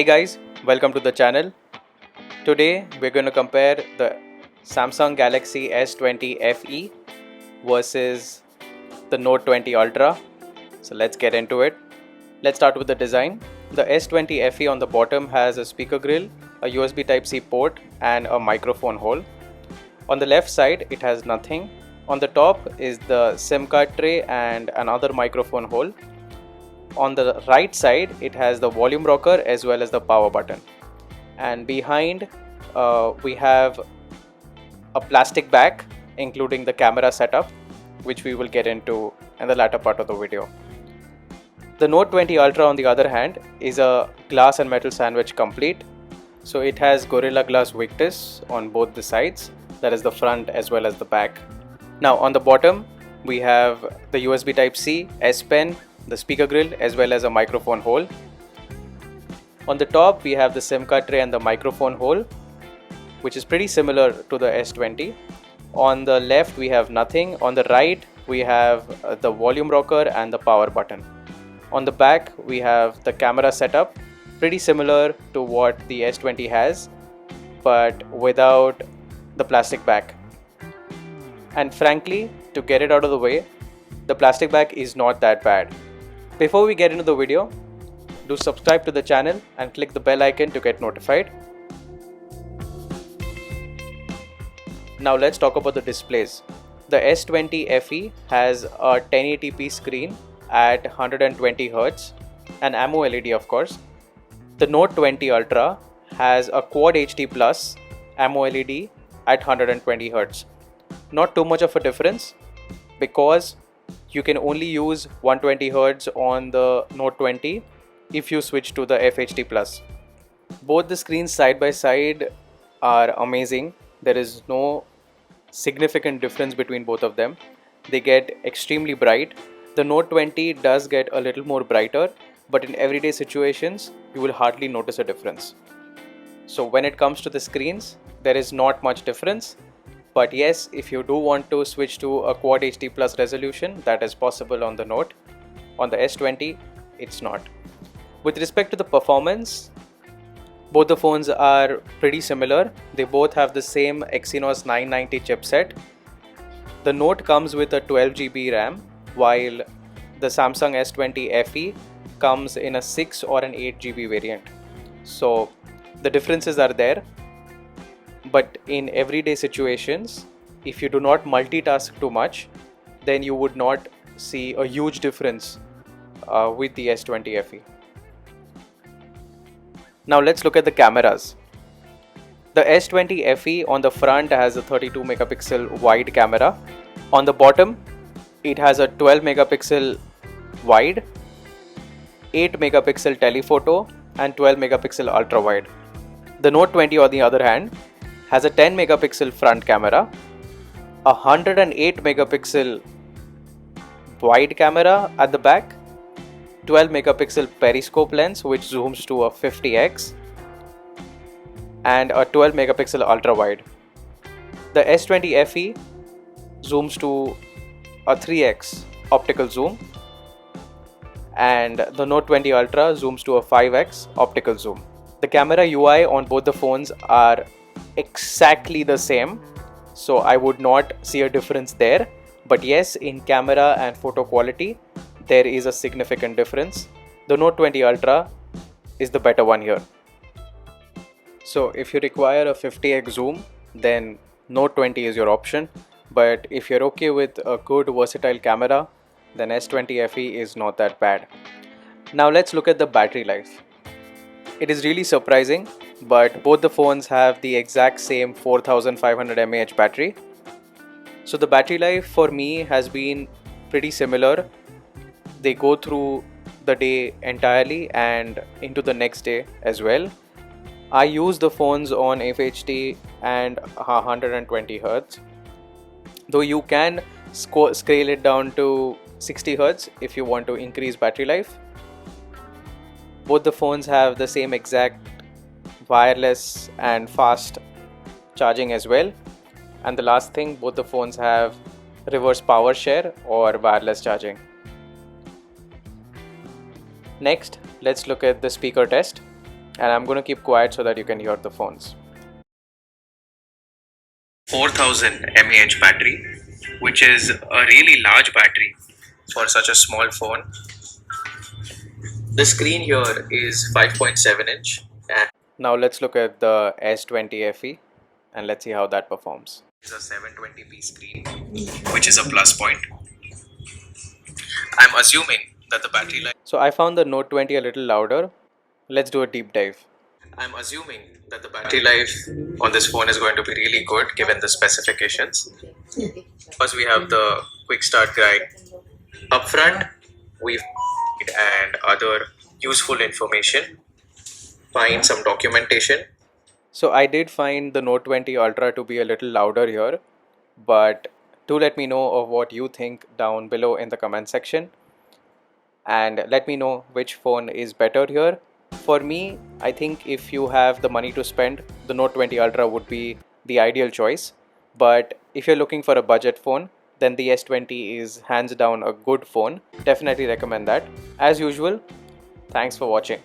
Hey guys, welcome to the channel. Today we're going to compare the Samsung Galaxy S20 FE versus the Note 20 Ultra. So let's get into it. Let's start with the design. The S20 FE on the bottom has a speaker grill, a USB Type-C port and a microphone hole. On the left side it has nothing. On the top is the SIM card tray and another microphone hole. On the right side it has the volume rocker as well as the power button, and behind we have a plastic bag including the camera setup, which we will get into in the latter part of the video. The Note 20 Ultra on the other hand is a glass and metal sandwich complete. So it has Gorilla Glass Victus on both the sides, that is the front as well as the back. Now on the bottom we have the USB Type-C, S Pen, the speaker grill as well as a microphone hole. On the top we have the SIM card tray and the microphone hole, which is pretty similar to the S20. On the left we have nothing. On the right we have the volume rocker and the power button. On the back we have the camera setup, pretty similar to what the S20 has, but without the plastic bag. And frankly, to get it out of the way, the plastic bag is not that bad. Before we get into the video, do subscribe to the channel and click the bell icon to get notified. Now let's talk about the displays. The S20 FE has a 1080p screen at 120Hz, an AMOLED of course. The Note 20 Ultra has a Quad HD Plus AMOLED at 120Hz. Not too much of a difference because you can only use 120Hz on the Note 20 if you switch to the FHD Plus. Both the screens side by side are amazing. There is no significant difference between both of them. They get extremely bright. The Note 20 does get a little more brighter, but in everyday situations you will hardly notice a difference. So when it comes to the screens, there is not much difference. But yes, if you do want to switch to a Quad HD Plus resolution, that is possible on the Note. On the S20, it's not. With respect to the performance, both the phones are pretty similar. They both have the same Exynos 990 chipset. The Note comes with a 12GB RAM, while the Samsung S20 FE comes in a 6 or an 8GB variant. So the differences are there. But in everyday situations, if you do not multitask too much, then you would not see a huge difference with the S20 FE. Now let's look at the cameras. The S20 FE on the front has a 32 megapixel wide camera. On the bottom, it has a 12 megapixel wide, 8 megapixel telephoto and 12 megapixel ultra wide. The Note 20 on the other hand has a 10 megapixel front camera, a 108 megapixel wide camera at the back, 12 megapixel periscope lens which zooms to a 50x, and a 12 megapixel ultra wide. The S20 FE zooms to a 3x optical zoom, and the Note 20 Ultra zooms to a 5x optical zoom. The camera UI on both the phones are exactly the same, so I would not see a difference there. But yes, in camera and photo quality there is a significant difference. The Note 20 Ultra is the better one here. So if you require a 50x zoom, then Note 20 is your option. But if you're okay with a good versatile camera, then S20 FE is not that bad. Now let's look at the battery life. It is really surprising, but both the phones have the exact same 4500 mAh battery. So the battery life for me has been pretty similar. They go through the day entirely and into the next day as well. I use the phones on FHD and 120Hz. Though you can scale it down to 60Hz if you want to increase battery life. Both the phones have the same exact wireless and fast charging as well. And the last thing, both the phones have reverse power share or wireless charging. Next, let's look at the speaker test. and I'm going to keep quiet so that you can hear the phones. 4000 mAh battery, which is a really large battery for such a small phone. The screen here is 5.7 inch. Now let's look at the S20 FE and let's see how that performs. It's a 720p screen, which is a plus point. I'm assuming that the battery life. So I found the Note 20 a little louder. Let's do a deep dive. I'm assuming that the battery life on this phone is going to be really good given the specifications. First, we have the quick start guide. Up front, we've and other useful information. Find some documentation. So I did find the Note 20 Ultra to be a little louder here, but do let me know of what you think down below in the comment section, and let me know which phone is better here. For me, I think if you have the money to spend, the Note 20 Ultra would be the ideal choice. But if you're looking for a budget phone, then the S20 is hands down a good phone. Definitely recommend that. As usual, thanks for watching.